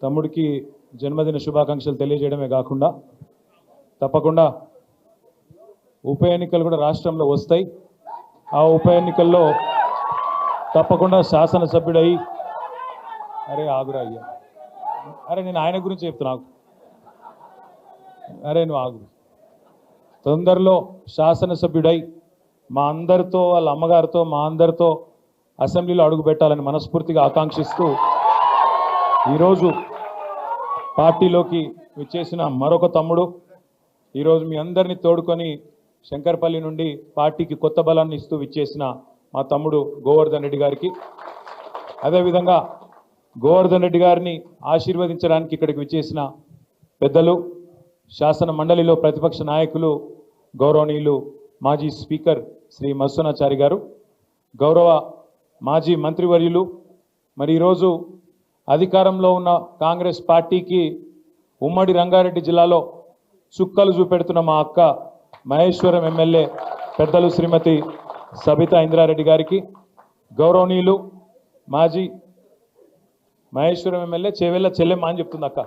తమ్ముడికి జన్మదిన శుభాకాంక్షలు తెలియజేయడమే కాకుండా తప్పకుండా ఉప ఎన్నికలు కూడా రాష్ట్రంలో వస్తాయి. ఆ ఉప ఎన్నికల్లో తప్పకుండా శాసనసభ్యుడై అరే ఆగురా అయ్యా, అరే నేను ఆయన గురించి చెప్తున్నా, అరే నువ్వు ఆగు. తొందరలో శాసనసభ్యుడై మా అందరితో వాళ్ళ అమ్మగారితో మా అందరితో అసెంబ్లీలో అడుగు పెట్టాలని మనస్ఫూర్తిగా ఆకాంక్షిస్తూ ఈరోజు పార్టీలోకి విచ్చేసిన మరొక తమ్ముడు, ఈరోజు మీ అందరినీ తోడుకొని శంకర్పల్లి నుండి పార్టీకి కొత్త బలాన్ని ఇస్తూ విచ్చేసిన మా తమ్ముడు గోవర్ధన్ రెడ్డి గారికి, అదేవిధంగా గోవర్ధన్ రెడ్డి గారిని ఆశీర్వదించడానికి ఇక్కడికి విచ్చేసిన పెద్దలు, శాసన మండలిలో ప్రతిపక్ష నాయకులు, గౌరవనీయులు మాజీ స్పీకర్ శ్రీ మత్స్యనాచారి గారు, గౌరవ మాజీ మంత్రివర్యులు, మరి ఈరోజు అధికారంలో ఉన్న కాంగ్రెస్ పార్టీకి ఉమ్మడి రంగారెడ్డి జిల్లాలో చుక్కలు చూపెడుతున్న మా అక్క మహేశ్వరం ఎమ్మెల్యే పెద్దలు శ్రీమతి సబితా ఇంద్రారెడ్డి గారికి, గౌరవనీయులు మాజీ మహేశ్వరం ఎమ్మెల్యే చేవెళ్ళ చెల్లెమ్మ అని చెప్తుంది అక్క,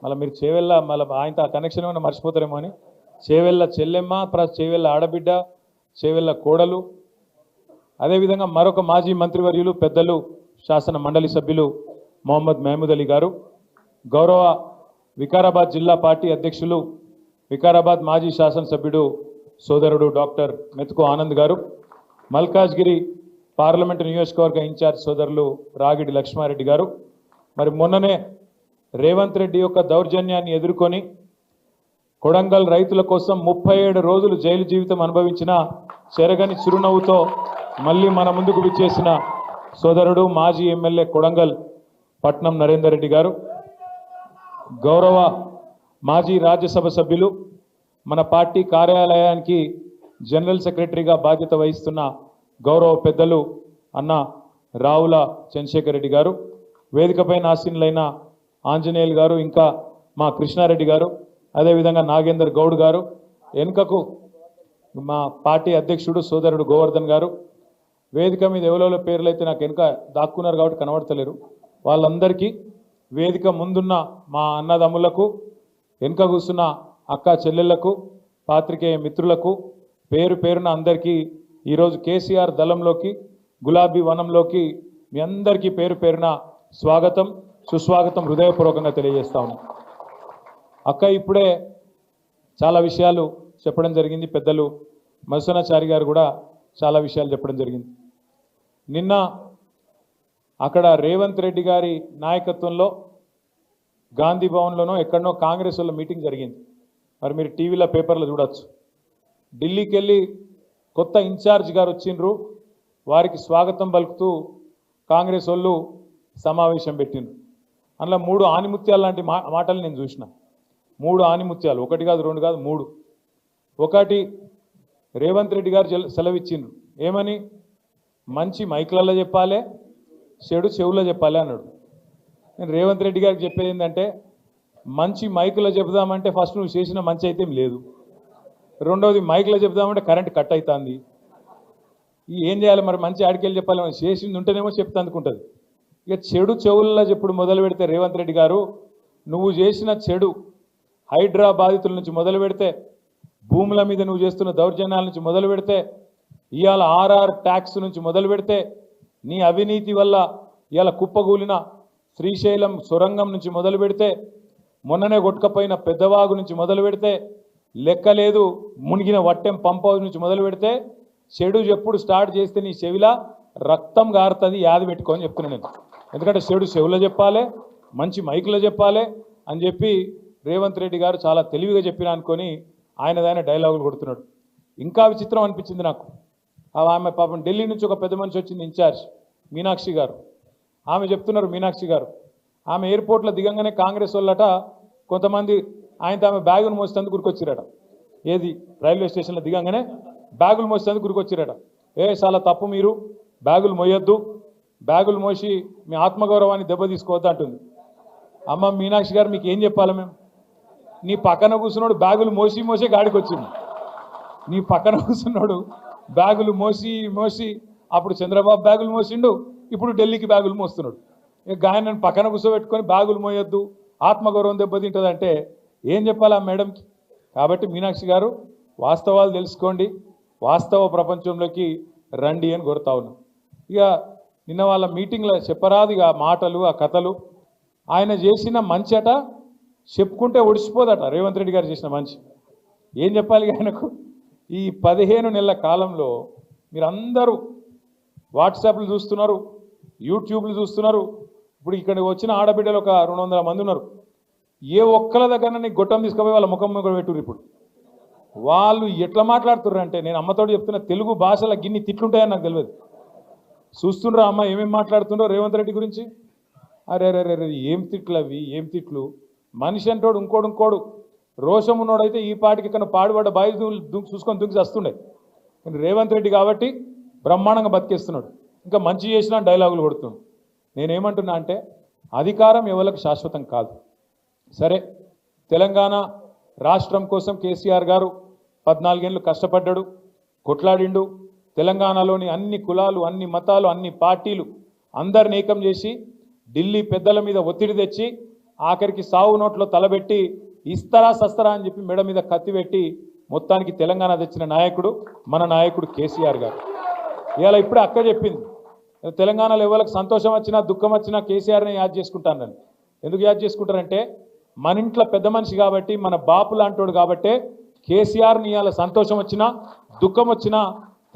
మళ్ళీ మీరు చేవెళ్ళ మళ్ళీ ఆయనతో కనెక్షన్ ఏమైనా మర్చిపోతారేమో అని, చేవెళ్ళ చెల్లెమ్మ ప్లస్ చేవెళ్ళ ఆడబిడ్డ, చేవెళ్ళ కోడలు, అదేవిధంగా మరొక మాజీ మంత్రివర్యులు పెద్దలు శాసన మండలి సభ్యులు మొహమ్మద్ మహమూద్ అలీ గారు, గౌరవ వికారాబాద్ జిల్లా పార్టీ అధ్యక్షులు, వికారాబాద్ మాజీ శాసనసభ్యుడు సోదరుడు డాక్టర్ మెతుకు ఆనంద్ గారు, మల్కాజ్గిరి పార్లమెంటు నియోజకవర్గ ఇన్ఛార్జ్ సోదరులు రాగిడి లక్ష్మారెడ్డి గారు, మరి మొన్ననే రేవంత్ రెడ్డి యొక్క దౌర్జన్యాన్ని ఎదుర్కొని కొడంగల్ రైతుల కోసం 37 రోజులు జైలు జీవితం అనుభవించిన చెరగని చిరునవ్వుతో మళ్ళీ మన ముందుకు విచ్చేసిన సోదరుడు మాజీ ఎమ్మెల్యే కొడంగల్ పట్నం నరేందర్ రెడ్డి గారు, గౌరవ మాజీ రాజ్యసభ సభ్యులు, మన పార్టీ కార్యాలయానికి జనరల్ సెక్రటరీగా బాధ్యత వహిస్తున్న గౌరవ పెద్దలు అన్న రావుల చంద్రశేఖర్ రెడ్డి గారు, వేదికపైన ఆసీనులైన ఆంజనేయులు గారు, ఇంకా మా కృష్ణారెడ్డి గారు, అదేవిధంగా నాగేందర్ గౌడ్ గారు, వెనుకకు మా పార్టీ అధ్యక్షుడు సోదరుడు గోవర్ధన్ గారు, వేదిక మీద ఎవరెవరో పేర్లు అయితే నాకు వెనుక దాక్కున్నారు కాబట్టి కనబడతలేరు, వాళ్ళందరికీ, వేదిక ముందున్న మా అన్నదమ్ములకు, వెనుక కూర్చున్న అక్క చెల్లెళ్లకు, పాత్రికేయ మిత్రులకు పేరు పేరున అందరికీ ఈరోజు కేసీఆర్ దళంలోకి, గులాబీ వనంలోకి మీ అందరికీ పేరు పేరున స్వాగతం సుస్వాగతం హృదయపూర్వకంగా తెలియజేస్తా ఉన్నాం. అక్క ఇప్పుడే చాలా విషయాలు చెప్పడం జరిగింది, పెద్దలు మత్స్యనాచారి గారు కూడా చాలా విషయాలు చెప్పడం జరిగింది. నిన్న అక్కడ రేవంత్ రెడ్డి గారి నాయకత్వంలో గాంధీ భవన్లోనో ఎక్కడనో కాంగ్రెస్ వాళ్ళ మీటింగ్ జరిగింది, మరి మీరు టీవీలో పేపర్లో చూడొచ్చు. ఢిల్లీకి వెళ్ళి కొత్త ఇన్ఛార్జ్ గారు వచ్చిండ్రు, వారికి స్వాగతం పలుకుతూ కాంగ్రెస్ వాళ్ళు సమావేశం పెట్టిండ్రు. అందులో 3 ఆనిముత్యాలు లాంటి మాటలు నేను చూసిన, 3 ఆనిముత్యాలు, 1 కాదు 2 కాదు 3. ఒకటి రేవంత్ రెడ్డి గారు సెలవిచ్చిండ్రు, ఏమని, మంచి మైకులలో చెప్పాలి, చెడు చెవులో చెప్పాలి అన్నాడు. నేను రేవంత్ రెడ్డి గారికి చెప్పేది ఏంటంటే, మంచి మైకులో చెబుదామంటే ఫస్ట్ నువ్వు చేసిన మంచి అయితే లేదు, రెండవది మైకులో చెబుదామంటే కరెంట్ కట్ అవుతుంది, ఏం చేయాలి మరి, మంచి ఆడికెళ్ళి చెప్పాలి, చేసింది ఉంటేనేమో చెప్తే అందుకుంటుంది. ఇక చెడు చెవుల్లో చెప్పుడు మొదలు పెడితే రేవంత్ రెడ్డి గారు, నువ్వు చేసిన చెడు హైడ్రా బాధితుల నుంచి మొదలు పెడితే, భూముల మీద నువ్వు చేస్తున్న దౌర్జన్యాల నుంచి మొదలు పెడితే, ఇవాళ ఆర్ఆర్ ట్యాక్స్ నుంచి మొదలు పెడితే, నీ అవినీతి వల్ల ఇవాళ కుప్పగూలిన శ్రీశైలం సొరంగం నుంచి మొదలు పెడితే, మొన్ననే కొట్టుకపోయిన పెద్దవాగు నుంచి మొదలు పెడితే, లెక్కలేదు మునిగిన వట్టెం పంప్ హౌస్ నుంచి మొదలు పెడితే, చెడు ఎప్పుడు స్టార్ట్ చేస్తే నీ చెవిలా రక్తం గారుతుంది, యాది పెట్టుకొని చెప్తున్నాను నేను. ఎందుకంటే చెడు చెవులో చెప్పాలి, మంచి మైకులో చెప్పాలి అని చెప్పి రేవంత్ రెడ్డి గారు చాలా తెలివిగా చెప్పిన అనుకొని ఆయనదైన డైలాగులు కొడుతున్నాడు. ఇంకా విచిత్రం అనిపించింది నాకు, ఆమె పాపం ఢిల్లీ నుంచి ఒక పెద్ద మనిషి వచ్చింది ఇన్ఛార్జ్ మీనాక్షి గారు, ఆమె చెప్తున్నారు, మీనాక్షి గారు ఆమె ఎయిర్పోర్ట్లో దిగంగానే కాంగ్రెస్ వాళ్ళట కొంతమంది ఆయనతో ఆమె బ్యాగులు మోసేందుకు గురికొచ్చిరట. ఏది, రైల్వే స్టేషన్లో దిగంగానే బ్యాగులు మోసేందుకు గురికొచ్చిరట. చాలా తప్పు, మీరు బ్యాగులు మోయొద్దు, బ్యాగులు మోసి మీ ఆత్మగౌరవాన్ని దెబ్బతీసుకోవద్దు అంటుంది. అమ్మ మీనాక్షి గారు మీకు ఏం చెప్పాలి మేము, నీ పక్కన కూర్చున్నాడు బ్యాగులు మోసే గాడికి వచ్చింది, నీ పక్కన కూర్చున్నాడు బ్యాగులు మోసి అప్పుడు చంద్రబాబు బ్యాగులు మోసిండు, ఇప్పుడు ఢిల్లీకి బ్యాగులు మోస్తున్నాడు. ఇక గాయనను పక్కన కూర్చోబెట్టుకొని బాగులు మోయొద్దు, ఆత్మగౌరవం దెబ్బతింటుందంటే ఏం చెప్పాలి ఆ మేడంకి? కాబట్టి మీనాక్షి గారు వాస్తవాలు తెలుసుకోండి, వాస్తవ ప్రపంచంలోకి రండి అని కోరుతా ఉన్నాం. ఇక నిన్న వాళ్ళ మీటింగ్లో చెప్పరాదు ఇక ఆ మాటలు ఆ కథలు. ఆయన చేసిన మంచి అట చెప్పుకుంటే ఒడిసిపోదట రేవంత్ రెడ్డి గారు చేసిన మంచి. ఏం చెప్పాలి ఆయనకు? ఈ 15 నెలల కాలంలో మీరందరూ వాట్సాప్లు చూస్తున్నారు, యూట్యూబ్లు చూస్తున్నారు. ఇప్పుడు ఇక్కడికి వచ్చిన ఆడబిడ్డలు ఒక 200 మంది ఉన్నారు. ఏ ఒక్కల దగ్గర నీ గొట్టం తీసుకుపోయి వాళ్ళ ముఖం కూడా పెట్టుర్రు. ఇప్పుడు వాళ్ళు ఎట్లా మాట్లాడుతుర్రు అంటే, నేను అమ్మతోడు చెప్తున్న, తెలుగు భాషలో గిన్ని తిట్లుంటాయని నాకు తెలియదు. చూస్తుండ్రా అమ్మ ఏమేమి మాట్లాడుతుండో రేవంత్ రెడ్డి గురించి. అరే అరే అరే ఏం తిట్లు అవి, ఏం తిట్లు! మనిషి అంటోడు ఇంకోడు రోషం ఉన్నోడైతే ఈ పాటికి ఇక్కడ పాడుబడ్డ బాయి చూసుకొని దుంకి వస్తుండే. కానీ రేవంత్ రెడ్డి కాబట్టి బ్రహ్మాండంగా బతికేస్తున్నాడు. ఇంకా మంచి చేసినా డైలాగులు కొడుతున్నాడు. నేనేమంటున్నా అంటే, అధికారం ఎవరికి శాశ్వతం కాదు. సరే, తెలంగాణ రాష్ట్రం కోసం కేసీఆర్ గారు 14 ఏళ్ళు కష్టపడ్డాడు, కొట్లాడిండు. తెలంగాణలోని అన్ని కులాలు, అన్ని మతాలు, అన్ని పార్టీలు అందరిని ఏకం చేసి ఢిల్లీ పెద్దల మీద ఒత్తిడి తెచ్చి ఆఖరికి సావు నోట్లో తలబెట్టి ఇస్తరా సస్తరా అని చెప్పి మెడ మీద కత్తి పెట్టి మొత్తానికి తెలంగాణ తెచ్చిన నాయకుడు మన నాయకుడు కేసీఆర్ గారు. ఇవాళ ఇప్పుడే అక్క చెప్పింది, తెలంగాణలో ఎవరికి సంతోషం వచ్చినా దుఃఖం వచ్చినా కేసీఆర్ని యాద్ చేసుకుంటానని. ఎందుకు యాద్ చేసుకుంటారంటే, మన ఇంట్లో పెద్ద మనిషి కాబట్టి, మన బాపు లాంటోడు కాబట్టే కేసీఆర్ని ఇవాళ సంతోషం వచ్చినా దుఃఖం వచ్చినా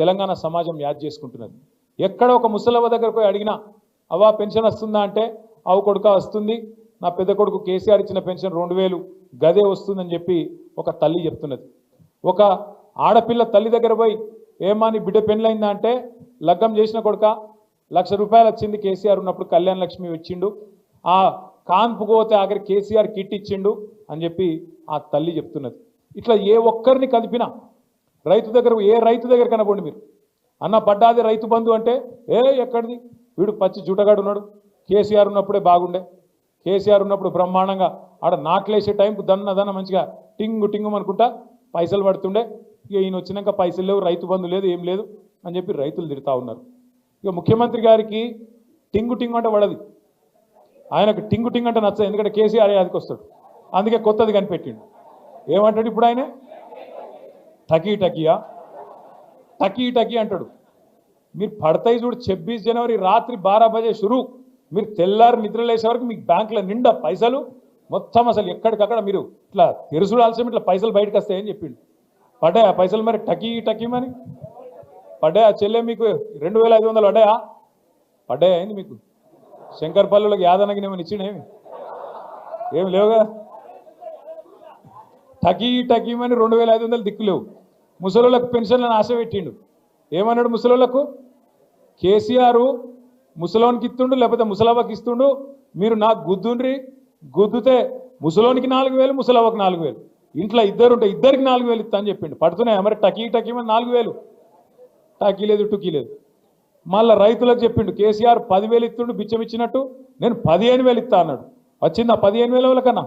తెలంగాణ సమాజం యాద్ చేసుకుంటున్నది. ఎక్కడ ఒక ముసలవ్వ దగ్గరకు పోయి అడిగినా, అవ్వ పెన్షన్ వస్తుందా అంటే, అవు కొడుక వస్తుంది, నా పెద్ద కొడుకు కేసీఆర్ ఇచ్చిన పెన్షన్ 2000 గదే వస్తుందని చెప్పి ఒక తల్లి చెప్తున్నది. ఒక ఆడపిల్ల తల్లి దగ్గర పోయి, ఏమా నీ బిడ్డ పెళ్ళైందా అంటే, లగ్గం చేసిన కొడుక 1,00,000 రూపాయలు వచ్చింది కేసీఆర్ ఉన్నప్పుడు, కళ్యాణ లక్ష్మి ఇచ్చిండు, ఆ కాన్పుకు పోతే ఆఖరి కేసీఆర్ కిట్ ఇచ్చిండు అని చెప్పి ఆ తల్లి చెప్తున్నది. ఇట్లా ఏ ఒక్కరిని కలిపినా, రైతు దగ్గర ఏ రైతు దగ్గర కనపండి మీరు, అన్న పడ్డాది రైతు బంధు అంటే, ఎక్కడిది వీడు పచ్చి జూటగాడు ఉన్నాడు, కేసీఆర్ ఉన్నప్పుడే బాగుండే, కేసీఆర్ ఉన్నప్పుడు బ్రహ్మాండంగా ఆడ నాట్లేసే టైంకు దన్న మంచిగా టింగు టింగు అనుకుంటా పైసలు పడుతుండే, ఇక ఈయన వచ్చినాక పైసలు లేవు, రైతు బంధు లేదు, ఏం లేదు అని చెప్పి రైతులు తిడతా ఉన్నారు. ఇక ముఖ్యమంత్రి గారికి టింగు టింగు అంటే పడది, ఆయనకు టింగు టింగు అంటే నచ్చదు, ఎందుకంటే కేసీఆర్ అదికి వస్తాడు, అందుకే కొత్తది కనిపెట్టిండు. ఏమంటాడు ఇప్పుడు ఆయన? టకీ టకీయా, టకీ టకీ అంటాడు. మీరు పడతాయి చూడు, 26 జనవరి రాత్రి 12 బజే షురు, మీరు తెల్లారి నిద్రలేసే వరకు మీకు బ్యాంకులో నిండా పైసలు మొత్తం, అసలు ఎక్కడికక్కడ మీరు ఇట్లా తెరుసుడాల్సిన ఇట్లా పైసలు బయటకు వస్తాయని చెప్పిండు. పడ్డాయా పైసలు మరి? టకీ టకీమని పడ్డాయా? చెల్లె మీకు 2500 పడ్డాయా? పడ్డాయా అయింది మీకు? శంకర్పల్లిలోకి యాదనగిరి ఏమైనా ఇచ్చిండేమి? ఏమి లేవు కదా. టకీ టకీమని 2500 దిక్కులేవు. ముసలోళ్ళకు పెన్షన్లను ఆశ పెట్టిండు. ఏమన్నాడు ముసలోళ్ళకు? కేసీఆర్ ముసలోనికి ఇస్తుండు, లేకపోతే ముసలవ్వకి ఇస్తుండు, మీరు నాకు గుద్దుండ్రి, గుద్దుతే ముసలోనికి 4000, ముసలవ్వకి 4000, ఇంట్లో ఇద్దరు ఉంటే ఇద్దరికి 4000 ఇస్తా అని చెప్పిండు. పడుతున్నాయా మరి? టకీ టకీమని 4000, టకీ లేదు టుకీ లేదు. మళ్ళీ రైతులకు చెప్పిండు, కేసీఆర్ 10,000 ఇస్తుండు బిచ్చం ఇచ్చినట్టు, నేను 15,000 ఇస్తా అన్నాడు. వచ్చిందా 15,000 కన్నా?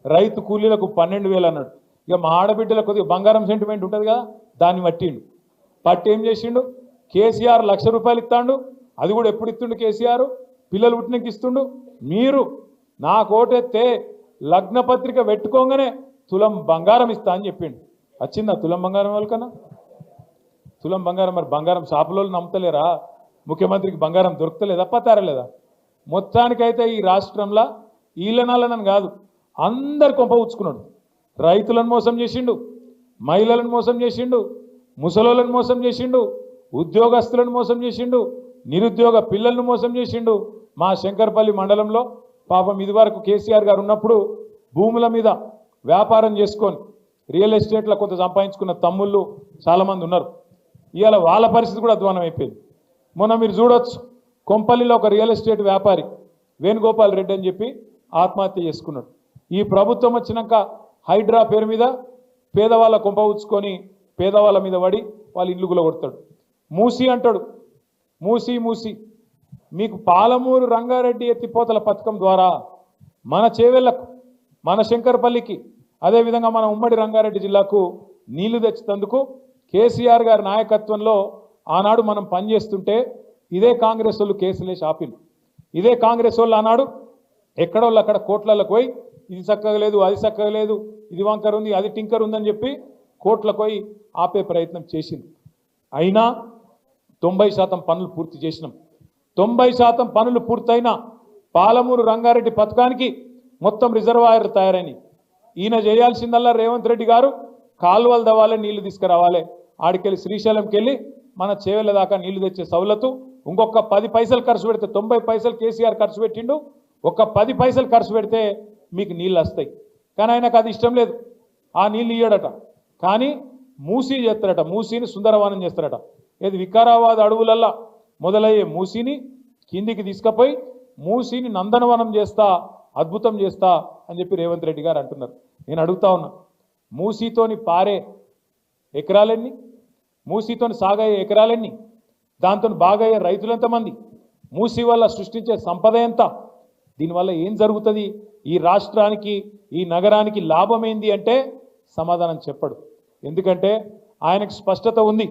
రైతు కూలీలకు 12,000 అన్నాడు. ఇక మా ఆడబిడ్డలకు కొద్దిగా బంగారం సెంటిమెంట్ ఉంటుంది కదా, దాన్ని పట్టిండు. పట్టి ఏం చేసిండు? కేసీఆర్ 1,00,000 రూపాయలు ఇస్తాడు, అది కూడా ఎప్పుడు ఇస్తుండు కేసీఆర్? పిల్లలు పుట్టినకి ఇస్తుండు. మీరు నాకు ఓటెత్తే లగ్న పత్రిక పెట్టుకోగానే తులం బంగారం ఇస్తా అని చెప్పిండు. వచ్చిందా తులం బంగారం వాళ్ళకన్నా? తులం బంగారం మరి బంగారం షాపులో నమ్ముతలేరా? ముఖ్యమంత్రికి బంగారం దొరుకుతలేదా? పతారలేదా? మొత్తానికైతే ఈ రాష్ట్రంలో ఈలనాలనని కాదు, అందరు కొంప ఉచ్చుకున్నాడు. రైతులను మోసం చేసిండు, మహిళలను మోసం చేసిండు, ముసలోళ్ళను మోసం చేసిండు, ఉద్యోగస్తులను మోసం చేసిండు, నిరుద్యోగ పిల్లలను మోసం చేసిండు. మా శంకర్పల్లి మండలంలో పాపం ఇదివరకు కేసీఆర్ గారు ఉన్నప్పుడు భూముల మీద వ్యాపారం చేసుకొని రియల్ ఎస్టేట్లో కొంత సంపాదించుకున్న తమ్ముళ్ళు చాలామంది ఉన్నారు. ఇవాళ వాళ్ళ పరిస్థితి కూడా అధ్వానం అయిపోయింది. మొన్న మీరు చూడొచ్చు, కొంపల్లిలో ఒక రియల్ ఎస్టేట్ వ్యాపారి వేణుగోపాల్ రెడ్డి అని చెప్పి ఆత్మహత్య చేసుకున్నాడు. ఈ ప్రభుత్వం వచ్చినాక హైడ్రా పేరు మీద పేదవాళ్ళ కొంప ఉచ్చుకొని పేదవాళ్ళ మీద పడి వాళ్ళ ఇల్లు గులగొడతాడు. మూసి అంటాడు, మూసి మూసి. మీకు పాలమూరు రంగారెడ్డి ఎత్తిపోతల పథకం ద్వారా మన చేవెళ్లకు, మన శంకర్పల్లికి, అదేవిధంగా మన ఉమ్మడి రంగారెడ్డి జిల్లాకు నీళ్లు తెచ్చేందుకు కేసీఆర్ గారి నాయకత్వంలో ఆనాడు మనం పనిచేస్తుంటే ఇదే కాంగ్రెస్ వాళ్ళు కేసులేసి ఆపిండు. ఇదే కాంగ్రెస్ వాళ్ళు అన్నాడు ఎక్కడోళ్ళు అక్కడ కోట్లకు పోయి ఇది చక్కగా లేదు అది చక్కగా లేదు ఇది వంకర్ ఉంది అది టింకర్ ఉందని చెప్పి కోట్లకు పోయి ఆపే ప్రయత్నం చేసింది. అయినా 90% పనులు పూర్తి చేసినాం. 90% పనులు పూర్తయినా పాలమూరు రంగారెడ్డి పథకానికి మొత్తం రిజర్వాయర్ తయారైనవి. ఈయన చేయాల్సిందల్లా రేవంత్ రెడ్డి గారు కాలువలు దవ్వాలి, నీళ్లు తీసుకురావాలి. ఆడికెళ్ళి శ్రీశైలంకి వెళ్ళి మన చేవెళ్ళ దాకా నీళ్లు తెచ్చే సౌలతు ఇంకొక 10 పైసలు ఖర్చు పెడితే 90 పైసలు కేసీఆర్ ఖర్చు పెట్టిండు. ఒక 10 పైసలు ఖర్చు పెడితే మీకు నీళ్ళు వస్తాయి. కానీ ఆయనకు అది ఇష్టం లేదు. ఆ నీళ్ళు ఇయ్యడట. కానీ మూసీ చేస్తారట, మూసీని సుందరవనం చేస్తారట. ఏది వికారాబాద్ అడవులల్లా మొదలయ్యే మూసీని కిందికి తీసుకుపోయి మూసీని నందనవనం చేస్తా, అద్భుతం చేస్తా అని చెప్పి రేవంత్ రెడ్డి గారు అంటున్నారు. నేను అడుగుతా ఉన్నా, మూసీతోని పారే ఎకరాలెన్ని, మూసీతోని సాగయ్యే ఎకరాలెన్ని, దాంతో బాగయ్యే రైతులు ఎంతమంది, మూసీ వల్ల సృష్టించే సంపద ఎంత, దీనివల్ల ఏం జరుగుతుంది, ఈ రాష్ట్రానికి ఈ నగరానికి లాభం ఏంది అంటే సమాధానం చెప్పడు. ఎందుకంటే ఆయనకు స్పష్టత ఉంది.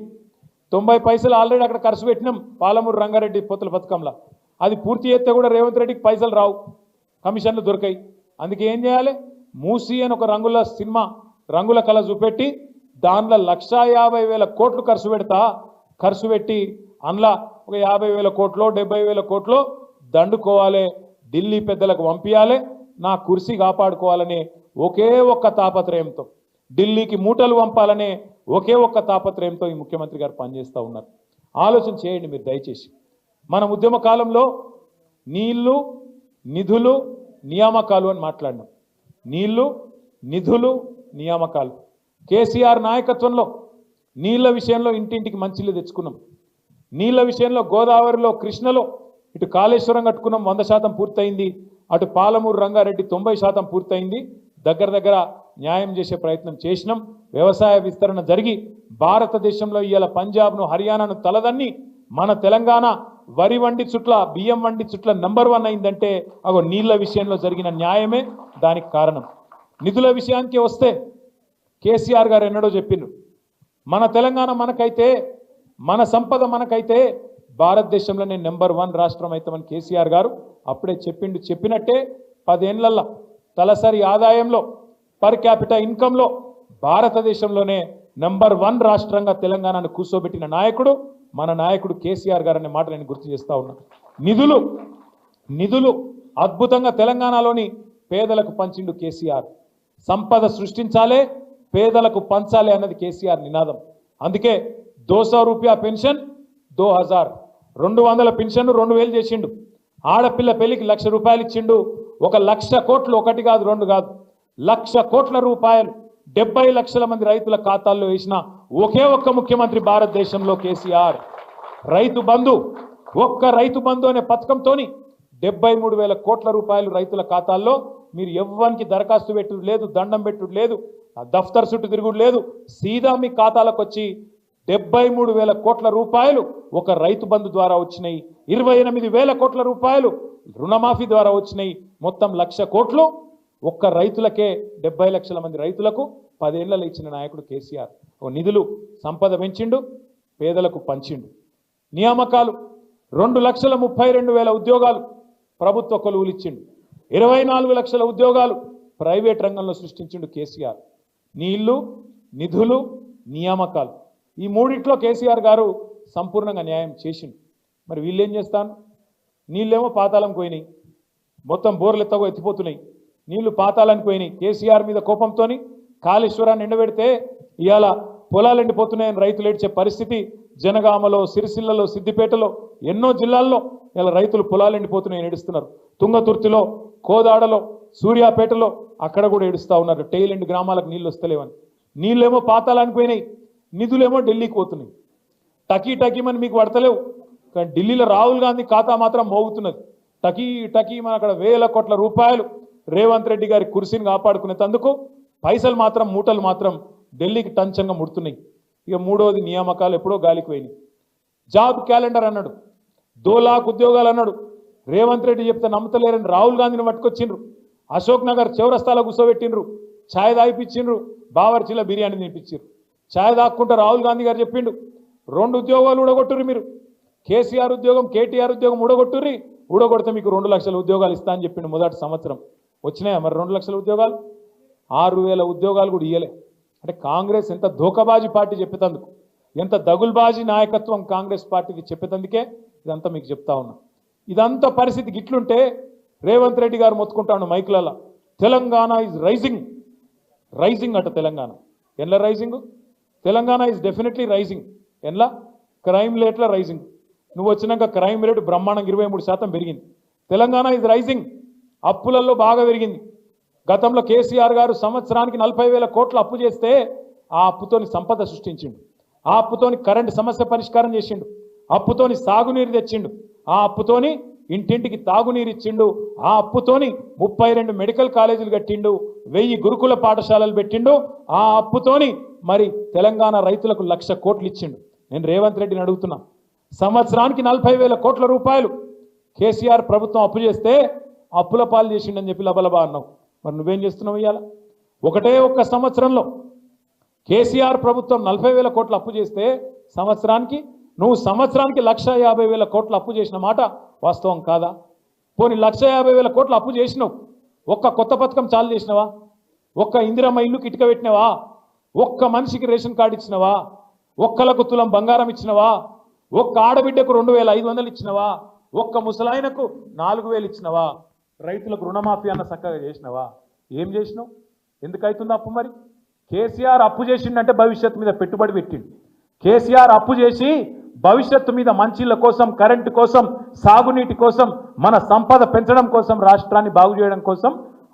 90 పైసలు ఆల్రెడీ అక్కడ ఖర్చు పెట్టినాం పాలమూరు రంగారెడ్డి పొత్తుల పథకంలో. అది పూర్తి చేస్తే కూడా రేవంత్ రెడ్డికి పైసలు రావు, కమిషన్లు దొరకాయి. అందుకే ఏం చేయాలి, మూసీ అని ఒక రంగుల సినిమా రంగుల కళ చూపెట్టి దానిలో 1,50,000 కోట్లు ఖర్చు పెట్టి అందులో ఒక 50,000 కోట్లో 70,000 కోట్లో దండుకోవాలి, ఢిల్లీ పెద్దలకు పంపించాలి, నా కుర్సీ కాపాడుకోవాలనే ఒకే ఒక్క తాపత్రయంతో, ఢిల్లీకి మూటలు పంపాలనే ఒకే ఒక్క తాపత్రయంతో ఈ ముఖ్యమంత్రి గారు పనిచేస్తూ ఉన్నారు. ఆలోచన చేయండి మీరు దయచేసి. మన ఉద్యమ కాలంలో నీళ్లు నిధులు నియామకాలు అని మాట్లాడినాం. నీళ్లు నిధులు నియామకాలు. కేసీఆర్ నాయకత్వంలో నీళ్ల విషయంలో ఇంటింటికి మంచిలు తెచ్చుకున్నాం. నీళ్ల విషయంలో గోదావరిలో కృష్ణలో ఇటు కాళేశ్వరం కట్టుకున్నాం, 100% పూర్తయింది. అటు పాలమూరు రంగారెడ్డి 90% పూర్తయింది. దగ్గర న్యాయం చేసే ప్రయత్నం చేసినాం. వ్యవసాయ విస్తరణ జరిగి భారతదేశంలో ఇవాళ పంజాబ్ను హర్యానాను తలదన్ని మన తెలంగాణ వరి వండి చుట్ల బియ్యం వండి చుట్ల నంబర్ 1 అయిందంటే అగో నీళ్ల విషయంలో జరిగిన న్యాయమే దానికి కారణం. నిధుల విషయానికి వస్తే కేసీఆర్ గారు ఎన్నడో చెప్పిండ్రు, మన తెలంగాణ మనకైతే, మన సంపద మనకైతే భారతదేశంలోనే నెంబర్ 1 రాష్ట్రం అవుతామని కేసీఆర్ గారు అప్పుడే చెప్పిండు. చెప్పినట్టే 10 ఏళ్లలో తలసరి ఆదాయంలో పర్ క్యాపిటల్ ఇన్కంలో భారతదేశంలోనే నెంబర్ 1 రాష్ట్రంగా తెలంగాణను కూర్చోబెట్టిన నాయకుడు మన నాయకుడు కేసీఆర్ గారు అనే మాట నేను గుర్తు చేస్తా ఉన్నా. నిధులు అద్భుతంగా తెలంగాణలోని పేదలకు పంచిండు కేసీఆర్. సంపద సృష్టించాలే, పేదలకు పంచాలి అన్నది కేసీఆర్ నినాదం. అందుకే 200 రూపాయ పెన్షన్ 2000, 200 పెన్షన్ 2000 చేసిండు. ఆడపిల్ల పెళ్లికి 1,00,000 రూపాయలు ఇచ్చిండు. 1,00,000 కోట్లు, ఒకటి కాదు రెండు కాదు, 1,00,000 కోట్ల రూపాయలు 70 లక్షల మంది రైతుల ఖాతాల్లో వేసిన ఒకే ఒక్క ముఖ్యమంత్రి భారతదేశంలో కేసీఆర్. రైతు బంధు, ఒక్క రైతు బంధు అనే పథకంతోని 73,000 కోట్ల రూపాయలు రైతుల ఖాతాల్లో. మీరు ఎవ్వరికి దరఖాస్తు పెట్టుడు లేదు, దండం పెట్టుడు లేదు, దఫ్తర్ చుట్టూ తిరుగుడు లేదు, సీదా మీ ఖాతాలకు వచ్చి 73,000 కోట్ల రూపాయలు ఒక రైతు బంధు ద్వారా వచ్చినాయి. 28,000 కోట్ల రూపాయలు రుణమాఫీ ద్వారా వచ్చినాయి. మొత్తం 1,00,000 కోట్లు ఒక్క రైతులకే, 70 లక్షల మంది రైతులకు 10 ఏళ్లలో ఇచ్చిన నాయకుడు కేసీఆర్. నిధులు సంపద పెంచిండు, పేదలకు పంచిండు. నియామకాలు 2,32,000 ఉద్యోగాలు ప్రభుత్వ కొలువులు ఇచ్చిండు. 24 లక్షల ఉద్యోగాలు ప్రైవేట్ రంగంలో సృష్టించిండు కేసీఆర్. నీళ్లు నిధులు నియామకాలు, ఈ మూడిట్లో కేసీఆర్ గారు సంపూర్ణంగా న్యాయం చేసిండు. మరి వీళ్ళేం చేస్తాను, నీళ్ళేమో పాతాళంకి పోయినాయి, మొత్తం బోర్లు ఎత్తిపోతున్నాయి, నీళ్లు పాతాళానికి పోయినాయి. కేసీఆర్ మీద కోపంతో కాళేశ్వరాన్ని ఎండబెడితే ఇవాళ పొలాలు ఎండిపోతున్నాయని రైతులు ఏడ్చే పరిస్థితి జనగామలో, సిరిసిల్లలో, సిద్దిపేటలో, ఎన్నో జిల్లాల్లో ఇలా రైతులు పొలాలు ఎండిపోతున్నాయని ఏడుస్తున్నారు. తుంగతుర్తిలో, కోదాడలో, సూర్యాపేటలో అక్కడ కూడా ఏడుస్తూ ఉన్నారు. టెయిల్ ఎండ్ గ్రామాలకు నీళ్ళు వస్తలేవని. నీళ్ళేమో పాతాళానికి పోయినాయి, నిధులేమో ఢిల్లీకి పోతున్నాయి. టకీమని మీకు పడతలేవు, కానీ ఢిల్లీలో రాహుల్ గాంధీ ఖాతా మాత్రం మోగుతున్నది. టకీమని అక్కడ 1,000 కోట్ల రూపాయలు రేవంత్ రెడ్డి గారి కుర్సీని కాపాడుకునేందుకు పైసలు మాత్రం, మూటలు మాత్రం ఢిల్లీకి టంచంగా ముడుతున్నాయి. ఇక మూడోది నియామకాలు ఎప్పుడో గాలికి పోయినాయి. జాబ్ క్యాలెండర్ అన్నాడు, 2 లాఖ్ ఉద్యోగాలు అన్నాడు. రేవంత్ రెడ్డి చెప్తే నమ్మతలేరని రాహుల్ గాంధీని పట్టుకొచ్చిండ్రు. అశోక్ నగర్ చౌరస్తాలో కూర్చోబెట్టిండ్రు, ఛాయ్ తాగిపించిండ్రు, బావర్చీలో బిర్యానీ తినిపించారు. ఛాయ్ తాక్కుంటే రాహుల్ గాంధీ గారు చెప్పిండు, 2 ఉద్యోగాలు ఊడగొట్టుర్రి మీరు, కేసీఆర్ ఉద్యోగం కేటీఆర్ ఉద్యోగం ఊడగొట్టుర్రి, ఊడగొడితే మీకు 2 లక్షల ఉద్యోగాలు ఇస్తా అని చెప్పిండు మొదటి సంవత్సరం. వచ్చినాయా మరి 2 లక్షల ఉద్యోగాలు? 6,000 ఉద్యోగాలు కూడా ఇయ్యలే. అంటే కాంగ్రెస్ ఎంత ధోకబాజీ పార్టీ చెప్పేందుకు, ఎంత దగుల్బాజీ నాయకత్వం కాంగ్రెస్ పార్టీకి చెప్పేందుకే ఇదంతా మీకు చెప్తా ఉన్నా. ఇదంతా పరిస్థితి గిట్లుంటే రేవంత్ రెడ్డి గారు మొత్తుకుంటాను మైకులలో, తెలంగాణ ఈజ్ రైజింగ్. రైజింగ్ అట తెలంగాణ. ఎన్లా rising? Telangana is definitely rising. ఎన్లా? క్రైమ్ రేట్ల రైజింగ్. నువ్వు వచ్చినాక క్రైమ్ రేటు బ్రహ్మాండం 23% పెరిగింది. Telangana is rising. అప్పులలో బాగా పెరిగింది. గతంలో కేసీఆర్ గారు సంవత్సరానికి 40,000 కోట్ల అప్పు చేస్తే ఆ అప్పుతోని సంపద సృష్టించిండు, ఆ అప్పుతోని కరెంటు సమస్య పరిష్కారం చేసిండు, అప్పుతోని సాగునీరు తెచ్చిండు, ఆ అప్పుతోని ఇంటింటికి తాగునీరు ఇచ్చిండు, ఆ అప్పుతోని 32 మెడికల్ కాలేజీలు కట్టిండు, 1000 గురుకుల పాఠశాలలు పెట్టిండు, ఆ అప్పుతోని మరి తెలంగాణ రైతులకు 1,00,000 కోట్లు ఇచ్చిండు. నేను రేవంత్ రెడ్డిని అడుగుతున్నా, సంవత్సరానికి 40,000 కోట్ల రూపాయలు కేసీఆర్ ప్రభుత్వం అప్పు చేస్తే అప్పుల పాలు చేసిండని చెప్పి లబలబా అన్నావు. మరి నువ్వేం చేస్తున్నావు ఇవాళ? ఒకటే ఒక్క సంవత్సరంలో కేసీఆర్ ప్రభుత్వం 40,000 కోట్ల అప్పు చేస్తే సంవత్సరానికి 1,50,000 కోట్ల అప్పు చేసిన మాట వాస్తవం కాదా? పోనీ 1,50,000 కోట్ల అప్పు చేసినావు, ఒక్క కొత్త పథకం చాలు చేసినవా? ఒక్క ఇందిరమ్మ ఇల్లు కిటిక పెట్టినవా? ఒక్క మనిషికి రేషన్ కార్డు ఇచ్చినవా? ఒక్కలకు తులం బంగారం ఇచ్చినవా? ఒక్క ఆడబిడ్డకు 2,500 ఇచ్చినవా? ఒక్క ముసలాయనకు 4,000 ఇచ్చినవా? రైతులకు రుణమాఫీ అన్న చక్కగా చేసినవా? ఏం చేసినావు? ఎందుకైతుంది అప్పు? మరి కేసీఆర్ అప్పు చేసిండంటే భవిష్యత్తు మీద పెట్టుబడి పెట్టిండు. కేసీఆర్ అప్పు చేసి భవిష్యత్తు మీద మంచిళ్ళ కోసం, కరెంటు కోసం, సాగునీటి కోసం, మన సంపద పెంచడం కోసం, రాష్ట్రాన్ని బాగు చేయడం కోసం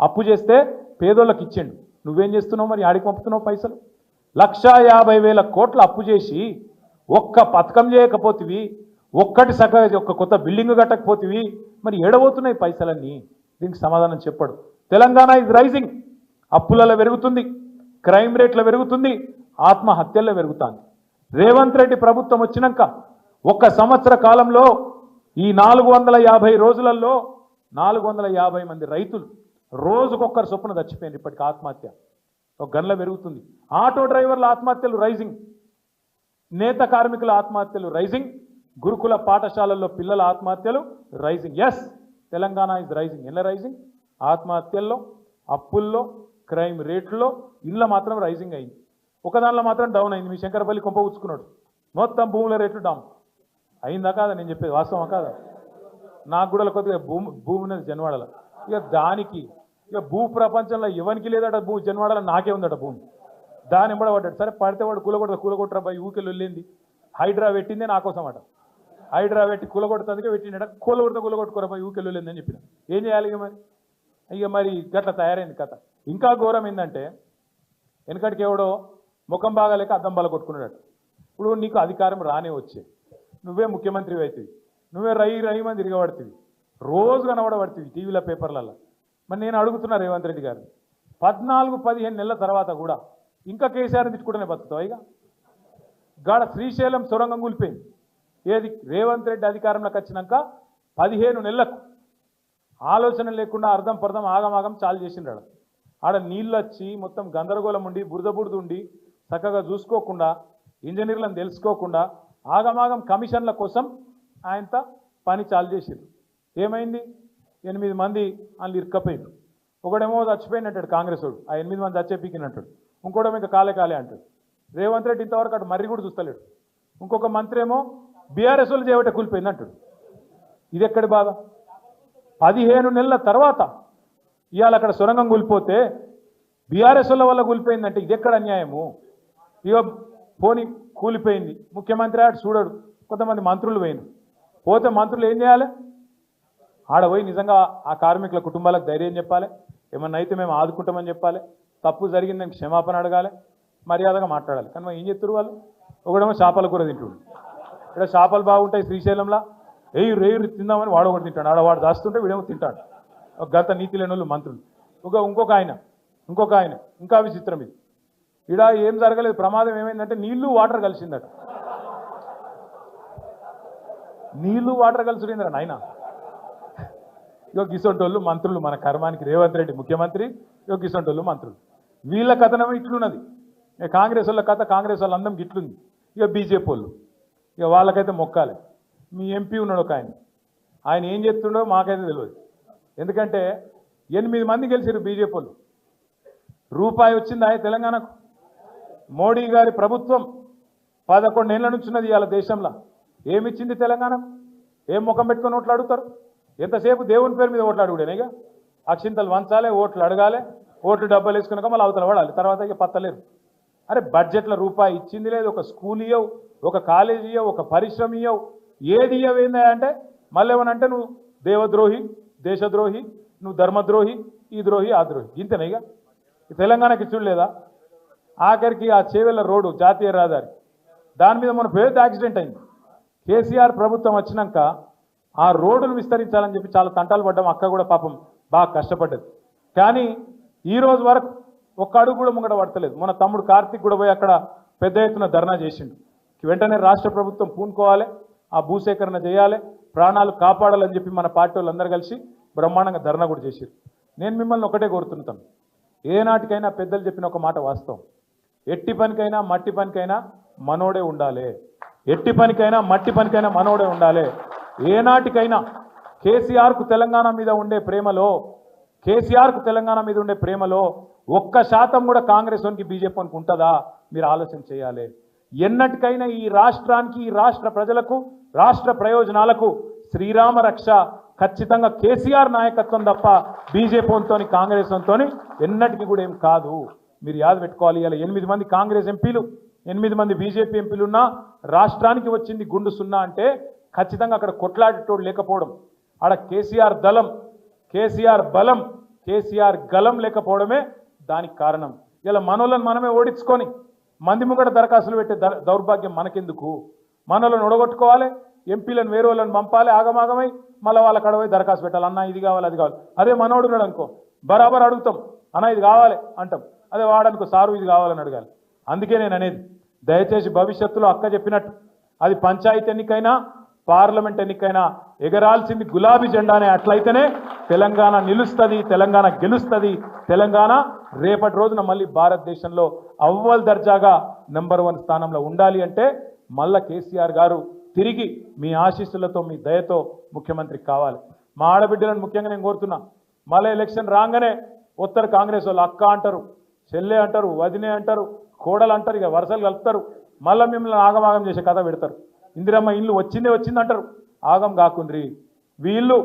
అప్పు చేస్తే పేదోళ్ళకి ఇచ్చిండు. నువ్వేం చేస్తున్నావు మరి? ఆడికి పంపుతున్నావు పైసలు. 1,50,000 కోట్ల అప్పు చేసి ఒక్క పథకం చేయకపోతివి, ఒక్కటి సగం ఒక్క కొత్త బిల్డింగ్ కట్టకపోతివి, మరి ఎడబోతున్నాయి పైసలన్నీ? దీనికి సమాధానం చెప్పడు. Telangana is rising. అప్పులలో పెరుగుతుంది, క్రైమ్ రేట్లో పెరుగుతుంది, ఆత్మహత్యల్లో పెరుగుతుంది. రేవంత్ రెడ్డి ప్రభుత్వం వచ్చినాక ఒక్క సంవత్సర కాలంలో ఈ 450 రోజులలో 450 మంది రైతులు రోజుకొక్కరు చొప్పున చచ్చిపోయింది. ఇప్పటికి ఆత్మహత్య ఒక గన్ల పెరుగుతుంది. ఆటో డ్రైవర్ల ఆత్మహత్యలు రైజింగ్, నేత కార్మికుల ఆత్మహత్యలు రైజింగ్, గురుకుల పాఠశాలల్లో పిల్లల ఆత్మహత్యలు rising. Yes, Telangana is rising. ఎలా రైజింగ్? ఆత్మహత్యల్లో, అప్పుల్లో, క్రైమ్ రేట్లో, ఇళ్ళ మాత్రం రైజింగ్ అయింది. ఒక దానిలో మాత్రం డౌన్ అయింది. మీ శంకరపల్లి కొంప ఉచ్చుకున్నాడు, మొత్తం భూముల రేట్లు డౌన్ అయిందా కాదా? నేను చెప్పేది వాస్తవం కాదా? నాకు కూడా కొద్దిగా భూమి ఉన్నది జన్వాడల. ఇక దానికి ఇక భూ ప్రపంచంలో ఎవరికి లేదట భూ, జన్వాడల నాకే ఉందట భూమి. దాని కూడా పడ్డాడు. సరే పడితే వాడు కూలగొట్టరా బాయ్, ఊకెళ్ళి వెళ్ళింది. హైడ్రా పెట్టిందే నా కోసం అట. హైడ్రా పెట్టి కూలగొడుతుందికే పెట్టిండట. కూలగొట్టుకోరా బాయ్, ఊకెళ్ళి వెళ్ళిందని చెప్పిన. ఏం చేయాలి ఇక మరి గట్లా తయారైంది కథ. ఇంకా ఘోరం ఏంటంటే, వెనకటికి ఎవడో ముఖం బాగాలేక అద్దం బల కొట్టుకున్నాడు. ఇప్పుడు నీకు అధికారం రానే వచ్చే, నువ్వే ముఖ్యమంత్రి అవుతుంది, నువ్వే రై మంది తిరగబడుతుంది, రోజు కనబడబడుతుంది టీవీల పేపర్లలో. మరి నేను అడుగుతున్నా రేవంత్ రెడ్డి గారు, 14-15 నెలల తర్వాత కూడా ఇంకా కేసీఆర్ని తిట్టుకుంటూనే బతుకుతావు? ఇక గాడ శ్రీశైలం సొరంగం కూలిపోయింది. ఏది? రేవంత్ రెడ్డి అధికారంలోకి వచ్చినాక 15 నెలలకు ఆలోచన లేకుండా అర్థం పర్థం ఆగమాగం చాలు చేసిండ్రాడు. ఆడ నీళ్ళు వచ్చి మొత్తం గందరగోళం ఉండి, బురద ఉండి, చక్కగా చూసుకోకుండా, ఇంజనీర్లను తెలుసుకోకుండా ఆగమాగం కమిషన్ల కోసం ఆయనతో పని చాలు చేసిండ్రు. ఏమైంది? 8 మంది వాళ్ళు ఇరుక్కపోయిండ్రు. ఒకడేమో చచ్చిపోయినట్టాడు కాంగ్రెస్ వాడు, ఆ 8 మంది చచ్చేపీకినట్టాడు. ఇంకోటేమో ఇంకా కాలే అంటాడు. రేవంత్ రెడ్డి ఇంతవరకు అటు మర్రి కూడా చూస్తలేడు. ఇంకొక మంత్రి ఏమో బీఆర్ఎస్ వాళ్ళు చేయబట్టే కూలిపోయింది అంటాడు. ఇది ఎక్కడి బాధ? 15 నెలల తర్వాత ఇవాళ అక్కడ సొరంగం కూలిపోతే బీఆర్ఎస్ వల్ల కూలిపోయిందంటే ఇది ఎక్కడ అన్యాయము? ఇక పోని కూలిపోయింది, ముఖ్యమంత్రి ఆడు చూడడు, కొంతమంది మంత్రులు పోయినారు. పోతే మంత్రులు ఏం చేయాలి? ఆడ పోయి నిజంగా ఆ కార్మికుల కుటుంబాలకు ధైర్యం చెప్పాలి, ఏమన్నా అయితే మేము ఆదుకుంటామని చెప్పాలి, తప్పు జరిగిందని క్షమాపణ అడగాలి, మర్యాదగా మాట్లాడాలి. కానీ మరి ఏం చెప్తారు వాళ్ళు? ఒకడేమో చేపల కూర తింటుడు. ఇక్కడ చేపలు బాగుంటాయి శ్రీశైలంలో, రేయు తిందామని వాడు ఒకటి తింటాడు. ఆడవాడు దాస్తుంటే వీడేమో తింటాడు. ఒక గత నీతి లేని వాళ్ళు మంత్రులు. ఇంకొక ఆయన ఇంకా విచిత్రం ఇది. ఇక్కడ ఏం జరగలేదు, ప్రమాదం ఏమైందంటే నీళ్లు వాటర్ కలిసిందట. నీళ్లు వాటర్ కలిసిందిరా నాయన. గిసొంటోళ్ళు మంత్రులు, మన కర్మానికి రేవంత్ రెడ్డి ముఖ్యమంత్రి, గిసొంటోళ్ళు మంత్రులు. వీళ్ళ కథనమే ఇట్లున్నది. కాంగ్రెస్ వాళ్ళ కథ, కాంగ్రెస్ వాళ్ళ అందం గిట్లుంది. బీజేపీ వాళ్ళు వాళ్ళకైతే మొక్కాలి. మీ ఎంపీ ఉన్నాడు ఒక ఆయన, ఆయన ఏం చెప్తుండో మాకైతే తెలియదు. ఎందుకంటే 8 మంది గెలిచారు బీజేపీ వాళ్ళు. రూపాయి వచ్చిందా తెలంగాణకు? మోడీ గారి ప్రభుత్వం 11 ఏళ్ల నుంచి ఉన్నది ఇవాళ దేశంలో. ఏమిచ్చింది తెలంగాణకు? ఏం ముఖం పెట్టుకొని ఓట్లు అడుగుతారు? ఎంతసేపు దేవుని పేరు మీద ఓట్లు అడుగుడేనేగా. అక్షింతలు వంచాలి, ఓట్లు అడగాలి, ఓట్లు డబ్బాలు వేసుకున్నాక మళ్ళీ అవతల పడాలి, తర్వాత ఇక పత్తలేరు. అరే బడ్జెట్లో రూపాయి ఇచ్చింది లేదు, ఒక స్కూల్ ఇవ్వవు, ఒక కాలేజీ ఇవ్వవు, ఒక పరిశ్రమ ఇవ్వవు, ఏది ఇవ్వవేందా అంటే మళ్ళీ ఏమనంటే నువ్వు దేవద్రోహి, దేశద్రోహి, నువ్వు ధర్మద్రోహి, ఈ ద్రోహి, ఆ ద్రోహి. ఇంతేనా ఇక తెలంగాణకి చూడలేదా? ఆఖరికి ఆ చేవెళ్ళ రోడ్డు జాతీయ రహదారి, దాని మీద మన పెద్ద యాక్సిడెంట్ అయింది. కేసీఆర్ ప్రభుత్వం వచ్చినాక ఆ రోడ్డును విస్తరించాలని చెప్పి చాలా తంటాలు పడ్డాం. అక్క కూడా పాపం బాగా కష్టపడ్డది. కానీ ఈ రోజు వరకు ఒక్క అడుగు కూడా ముంగట పడతలేదు. మన తమ్ముడు కార్తీక్ కూడా పోయి అక్కడ పెద్ద ఎత్తున ధర్నా చేసిండు. వెంటనే రాష్ట్ర ప్రభుత్వం పూనుకోవాలి, ఆ భూసేకరణ చేయాలి, ప్రాణాలు కాపాడాలని చెప్పి మన పార్టీ వాళ్ళందరూ కలిసి బ్రహ్మాండంగా ధర్నా కూడా చేశారు. నేను మిమ్మల్ని ఒకటే కోరుతుంటాను, ఏనాటికైనా పెద్దలు చెప్పిన ఒక మాట వాస్తవం. ఎట్టి పనికైనా మట్టి పనికైనా మనోడే ఉండాలి. ఎట్టి పనికైనా మట్టి పనికైనా మనోడే ఉండాలి. ఏనాటికైనా కేసీఆర్కు తెలంగాణ మీద ఉండే ప్రేమలో, కేసీఆర్కు తెలంగాణ మీద ఉండే ప్రేమలో 1% కూడా కాంగ్రెస్ వానికి బీజేపీకి ఉంటుందా? మీరు ఆలోచన చేయాలి. ఎన్నటికైనా ఈ రాష్ట్రానికి, ఈ రాష్ట్ర ప్రజలకు, రాష్ట్ర ప్రయోజనాలకు శ్రీరామ రక్ష ఖచ్చితంగా కేసీఆర్ నాయకత్వం తప్ప బీజేపీతో కాంగ్రెస్తో ఎన్నటికీ కూడా ఏం కాదు. మీరు యాద పెట్టుకోవాలి. ఇలా 8 మంది కాంగ్రెస్ ఎంపీలు, 8 మంది బీజేపీ ఎంపీలు ఉన్నా రాష్ట్రానికి వచ్చింది గుండు సున్నా అంటే ఖచ్చితంగా అక్కడ కొట్లాడేటోడు లేకపోవడం, ఆడ కేసీఆర్ దళం, కేసీఆర్ బలం, కేసీఆర్ గలం లేకపోవడమే దానికి కారణం. ఇలా మనోళ్ళని మనమే ఓడించుకొని మంది ముంగట దరఖాస్తులు పెట్టే దౌర్భాగ్యం మనకెందుకు? మనోళ్ళని ఒడగొట్టుకోవాలి, ఎంపీలను వేరే వాళ్ళని పంపాలి, ఆగమాగమై మళ్ళీ వాళ్ళ కడవై దరఖాస్తు పెట్టాలి. అన్న ఇది కావాలి, అది కావాలి. అదే మనోడు ఉన్నాడు అనుకో, బరాబర్ అడుగుతాం, అన్న ఇది కావాలి అంటాం. అదే వాడనుకో, సారు ఇది కావాలని అడగాలి. అందుకే నేను అనేది, దయచేసి భవిష్యత్తులో అక్క చెప్పినట్టు అది పంచాయతీ ఎన్నికైనా పార్లమెంట్ ఎన్నికైనా ఎగరాల్సింది గులాబీ జెండానే. అట్లయితేనే తెలంగాణ నిలుస్తుంది, తెలంగాణ గెలుస్తుంది. తెలంగాణ రేపటి రోజున మళ్ళీ భారతదేశంలో అవ్వల్ దర్జాగా నెంబర్ 1 స్థానంలో ఉండాలి అంటే మళ్ళా కేసీఆర్ గారు తిరిగి మీ ఆశీస్సులతో, మీ దయతో ముఖ్యమంత్రి కావాలి. మా ఆడబిడ్డలను ముఖ్యంగా నేను కోరుతున్నా, మళ్ళీ ఎలక్షన్ రాగానే ఉత్తర కాంగ్రెస్ వాళ్ళు అక్క అంటారు, చెల్లె అంటారు, వదినే అంటారు, కోడలు అంటారు, ఇక వరుసలు కలుపుతారు. మళ్ళీ మిమ్మల్ని ఆగమాగం చేసే కథ పెడతారు. ఇందిరమ్మ ఇల్లు వచ్చింది అంటారు. ఆగం కాకుండ్రి. వీళ్ళు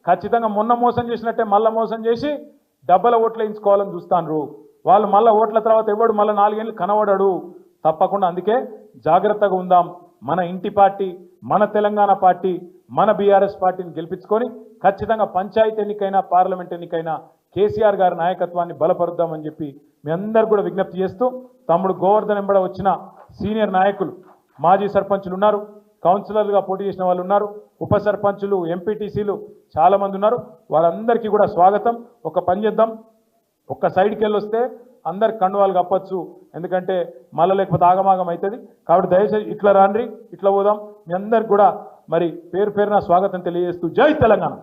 ఖచ్చితంగా మొన్న మోసం చేసినట్టే మళ్ళీ మోసం చేసి డబ్బల ఓట్లు వేయించుకోవాలని చూస్తాను. వాళ్ళు మళ్ళీ ఓట్ల తర్వాత ఎవడు మళ్ళీ 4 ఏళ్ళు కనబడడు. తప్పకుండా అందుకే జాగ్రత్తగా ఉందాం. మన ఇంటి పార్టీ, మన తెలంగాణ పార్టీ, మన బీఆర్ఎస్ పార్టీని గెలిపించుకొని ఖచ్చితంగా పంచాయతీ ఎన్నికైనా పార్లమెంట్ ఎన్నికైనా కేసీఆర్ గారి నాయకత్వాన్ని బలపరుద్దామని చెప్పి మీ అందరు కూడా విజ్ఞప్తి చేస్తూ, తమ్ముడు గోవర్ధన్ ఎంబడ వచ్చిన సీనియర్ నాయకులు, మాజీ సర్పంచులు ఉన్నారు, కౌన్సిలర్లుగా పోటీ చేసిన వాళ్ళు ఉన్నారు, ఉప సర్పంచులు, ఎంపీటీసీలు చాలామంది ఉన్నారు. వాళ్ళందరికీ కూడా స్వాగతం. ఒక పని చేద్దాం, ఒక్క సైడ్కి వెళ్ళి వస్తే అందరు కండువాలు కప్పచ్చు, ఎందుకంటే మళ్ళీ లేకపోతే ఆగమాగం అవుతుంది. కాబట్టి దయచేసి ఇట్లా రాండ్రి, ఇట్లా పోదాం. మీ అందరికి కూడా మరి పేరు పేరున స్వాగతం తెలియజేస్తూ జై తెలంగాణ.